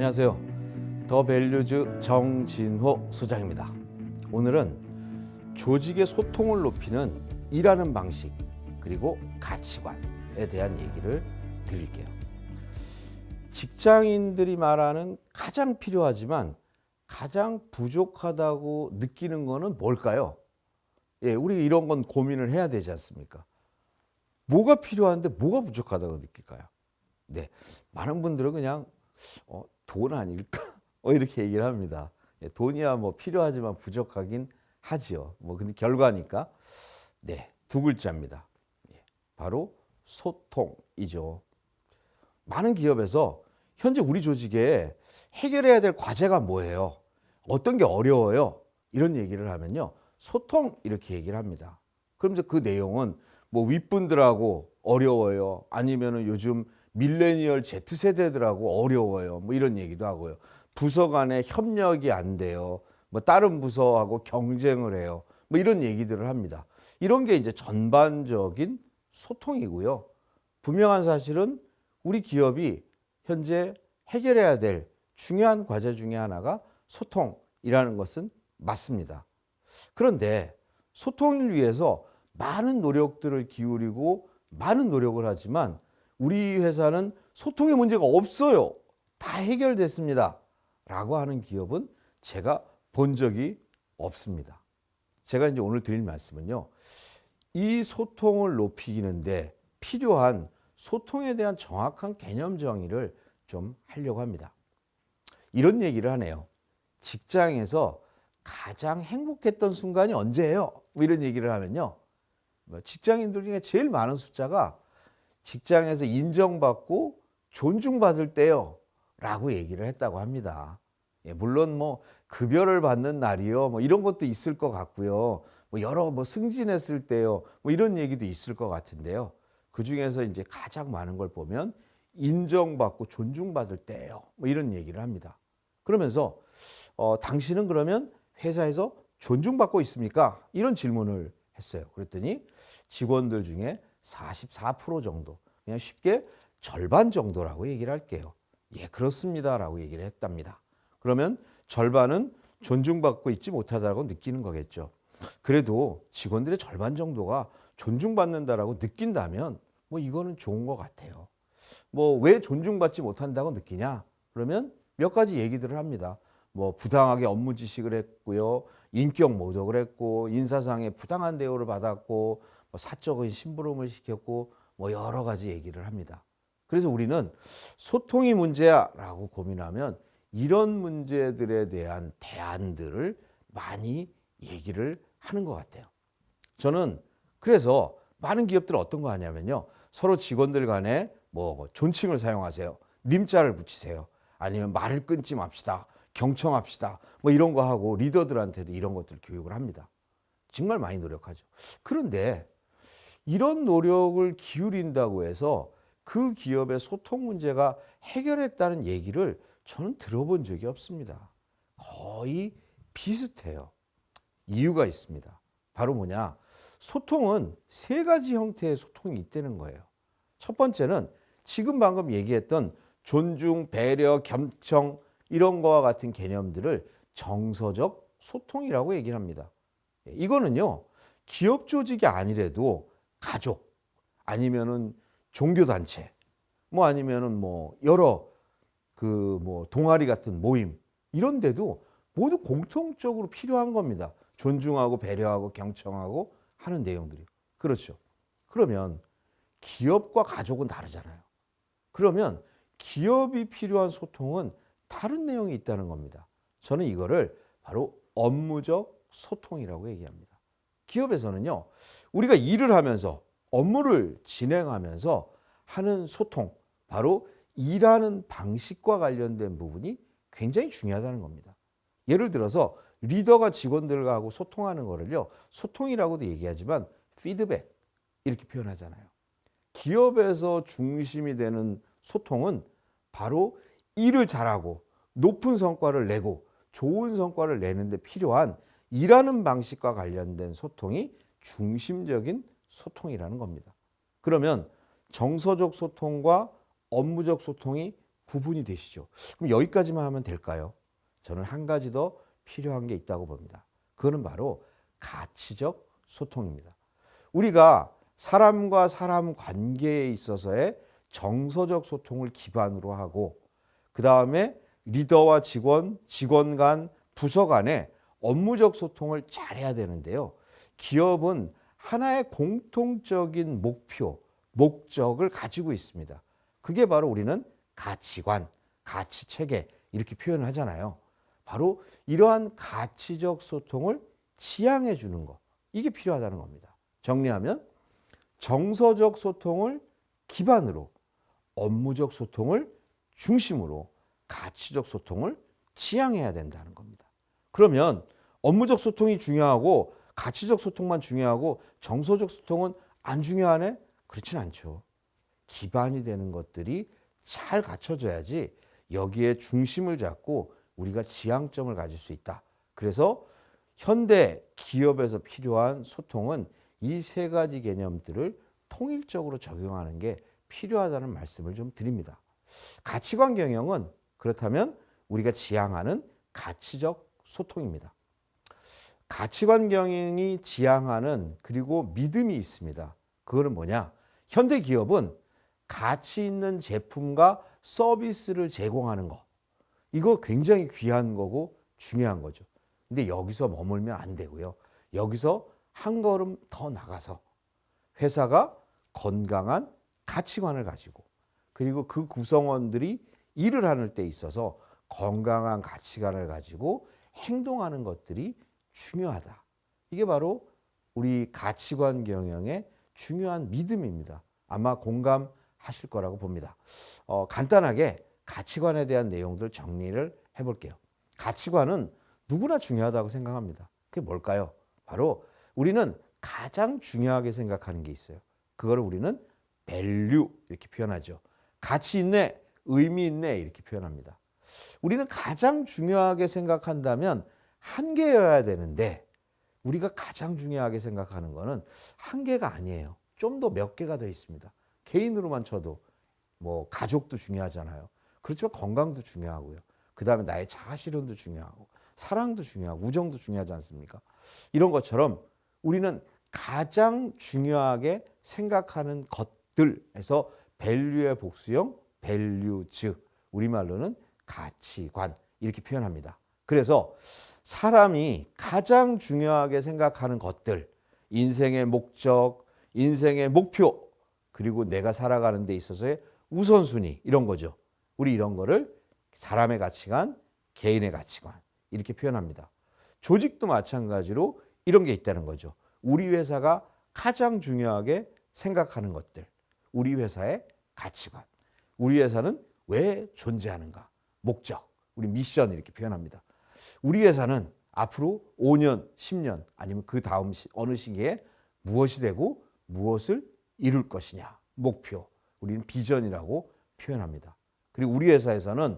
안녕하세요. 더 밸류즈 정진호 소장입니다. 오늘은 조직의 소통을 높이는 일하는 방식 그리고 가치관에 대한 얘기를 드릴게요. 직장인들이 말하는 가장 필요하지만 가장 부족하다고 느끼는 거는 뭘까요? 우리 이런 건 고민을 해야 되지 않습니까? 뭐가 필요한데 뭐가 부족하다고 느낄까요? 많은 분들은 그냥 돈 아닐까? 이렇게 얘기를 합니다. 돈이야 뭐 필요하지만 부족하긴 하지요. 근데 결과니까. 두 글자입니다. 바로 소통이죠. 많은 기업에서 현재 우리 조직에 해결해야 될 과제가 뭐예요? 어떤 게 어려워요? 이런 얘기를 하면요. 소통 이렇게 얘기를 합니다. 그럼 이제 그 내용은 윗분들하고 어려워요. 아니면은 요즘 밀레니얼 Z세대들하고 어려워요. 이런 얘기도 하고요. 부서 간에 협력이 안 돼요. 다른 부서하고 경쟁을 해요. 이런 얘기들을 합니다. 이런 게 이제 전반적인 소통이고요. 분명한 사실은 우리 기업이 현재 해결해야 될 중요한 과제 중에 하나가 소통이라는 것은 맞습니다. 그런데 소통을 위해서 많은 노력들을 기울이고 많은 노력을 하지만 우리 회사는 소통의 문제가 없어요. 다 해결됐습니다. 라고 하는 기업은 제가 본 적이 없습니다. 제가 이제 오늘 드릴 말씀은요. 이 소통을 높이는데 필요한 소통에 대한 정확한 개념 정의를 좀 하려고 합니다. 이런 얘기를 하네요. 직장에서 가장 행복했던 순간이 언제예요? 이런 얘기를 하면요. 직장인들 중에 제일 많은 숫자가 직장에서 인정받고 존중받을 때요 라고 얘기를 했다고 합니다. 물론 급여를 받는 날이요 이런 것도 있을 것 같고요. 여러 승진했을 때요 이런 얘기도 있을 것 같은데요. 그 중에서 이제 가장 많은 걸 보면 인정받고 존중받을 때예요 이런 얘기를 합니다. 그러면서 당신은 그러면 회사에서 존중받고 있습니까? 이런 질문을 했어요. 그랬더니 직원들 중에 44% 정도, 그냥 쉽게 절반 정도라고 얘기를 할게요. 그렇습니다라고 얘기를 했답니다. 그러면 절반은 존중받고 있지 못하다고 느끼는 거겠죠. 그래도 직원들의 절반 정도가 존중받는다라고 느낀다면 이거는 좋은 것 같아요. 왜 존중받지 못한다고 느끼냐? 그러면 몇 가지 얘기들을 합니다. 부당하게 업무 지식을 했고요. 인격 모독을 했고 인사상의 부당한 대우를 받았고 사적인 심부름을 시켰고 여러 가지 얘기를 합니다. 그래서 우리는 소통이 문제야라고 고민하면 이런 문제들에 대한 대안들을 많이 얘기를 하는 것 같아요. 저는 그래서 많은 기업들은 어떤 거 하냐면요. 서로 직원들 간에 존칭을 사용하세요. 님자를 붙이세요. 아니면 말을 끊지 맙시다. 경청합시다. 이런 거 하고 리더들한테도 이런 것들 교육을 합니다. 정말 많이 노력하죠. 그런데 이런 노력을 기울인다고 해서 그 기업의 소통 문제가 해결했다는 얘기를 저는 들어본 적이 없습니다. 거의 비슷해요. 이유가 있습니다. 바로 뭐냐? 소통은 세 가지 형태의 소통이 있다는 거예요. 첫 번째는 지금 방금 얘기했던 존중, 배려, 경청 이런 거와 같은 개념들을 정서적 소통이라고 얘기를 합니다. 이거는요. 기업 조직이 아니래도 가족 아니면은 종교단체 아니면은 여러 동아리 같은 모임 이런 데도 모두 공통적으로 필요한 겁니다. 존중하고 배려하고 경청하고 하는 내용들이. 그렇죠. 그러면 기업과 가족은 다르잖아요. 그러면 기업이 필요한 소통은 다른 내용이 있다는 겁니다. 저는 이거를 바로 업무적 소통이라고 얘기합니다. 기업에서는요. 우리가 일을 하면서 업무를 진행하면서 하는 소통, 바로 일하는 방식과 관련된 부분이 굉장히 중요하다는 겁니다. 예를 들어서 리더가 직원들하고 소통하는 거를요. 소통이라고도 얘기하지만 피드백 이렇게 표현하잖아요. 기업에서 중심이 되는 소통은 바로 일을 잘하고 높은 성과를 내고 좋은 성과를 내는데 필요한 일하는 방식과 관련된 소통이 중심적인 소통이라는 겁니다. 그러면 정서적 소통과 업무적 소통이 구분이 되시죠? 그럼 여기까지만 하면 될까요? 저는 한 가지 더 필요한 게 있다고 봅니다. 그거는 바로 가치적 소통입니다. 우리가 사람과 사람 관계에 있어서의 정서적 소통을 기반으로 하고, 그 다음에 리더와 직원, 직원 간, 부서 간의 업무적 소통을 잘해야 되는데요. 기업은 하나의 공통적인 목표, 목적을 가지고 있습니다. 그게 바로 우리는 가치관, 가치체계 이렇게 표현을 하잖아요. 바로 이러한 가치적 소통을 지향해 주는 것, 이게 필요하다는 겁니다. 정리하면 정서적 소통을 기반으로, 업무적 소통을 중심으로 가치적 소통을 지향해야 된다는 겁니다. 그러면 업무적 소통이 중요하고 가치적 소통만 중요하고 정서적 소통은 안 중요하네? 그렇진 않죠. 기반이 되는 것들이 잘 갖춰져야지 여기에 중심을 잡고 우리가 지향점을 가질 수 있다. 그래서 현대 기업에서 필요한 소통은 이 세 가지 개념들을 통일적으로 적용하는 게 필요하다는 말씀을 좀 드립니다. 가치관 경영은 그렇다면 우리가 지향하는 가치적 소통입니다. 가치관 경영이 지향하는 그리고 믿음이 있습니다. 그거는 뭐냐? 현대 기업은 가치 있는 제품과 서비스를 제공하는 거. 이거 굉장히 귀한 거고 중요한 거죠. 근데 여기서 머물면 안 되고요. 여기서 한 걸음 더 나가서 회사가 건강한 가치관을 가지고, 그리고 그 구성원들이 일을 하는 데 있어서 건강한 가치관을 가지고 행동하는 것들이 중요하다. 이게 바로 우리 가치관 경영의 중요한 믿음입니다. 아마 공감하실 거라고 봅니다. 간단하게 가치관에 대한 내용들 정리를 해볼게요. 가치관은 누구나 중요하다고 생각합니다. 그게 뭘까요? 바로 우리는 가장 중요하게 생각하는 게 있어요. 그걸 우리는 밸류 이렇게 표현하죠. 가치 있네, 의미 있네 이렇게 표현합니다. 우리는 가장 중요하게 생각한다면 한 개여야 되는데, 우리가 가장 중요하게 생각하는 거는 한 개가 아니에요. 좀 더 몇 개가 더 있습니다. 개인으로만 쳐도 뭐 가족도 중요하잖아요. 그렇지만 건강도 중요하고요. 그 다음에 나의 자아실현도 중요하고 사랑도 중요하고 우정도 중요하지 않습니까? 이런 것처럼 우리는 가장 중요하게 생각하는 것들에서 밸류의 복수형 밸류즈, 우리말로는 가치관 이렇게 표현합니다. 그래서 사람이 가장 중요하게 생각하는 것들, 인생의 목적, 인생의 목표, 그리고 내가 살아가는 데 있어서의 우선순위, 이런 거죠. 우리 이런 거를 사람의 가치관, 개인의 가치관 이렇게 표현합니다. 조직도 마찬가지로 이런 게 있다는 거죠. 우리 회사가 가장 중요하게 생각하는 것들, 우리 회사의 가치관, 우리 회사는 왜 존재하는가, 목적, 우리 미션 이렇게 표현합니다. 우리 회사는 앞으로 5년, 10년 아니면 그 다음 어느 시기에 무엇이 되고 무엇을 이룰 것이냐, 목표, 우리는 비전이라고 표현합니다. 그리고 우리 회사에서는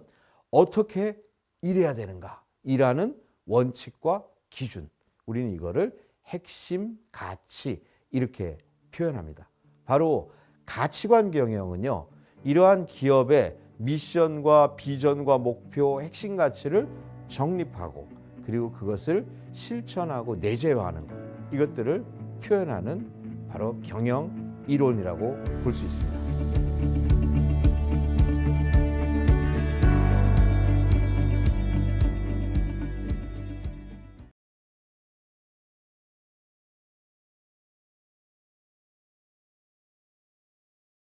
어떻게 일해야 되는가, 일하는 원칙과 기준, 우리는 이거를 핵심 가치 이렇게 표현합니다. 바로 가치관 경영은요, 이러한 기업의 미션과 비전과 목표, 핵심 가치를 정립하고 그리고 그것을 실천하고 내재화하는 것, 이것들을 표현하는 바로 경영 이론이라고 볼 수 있습니다.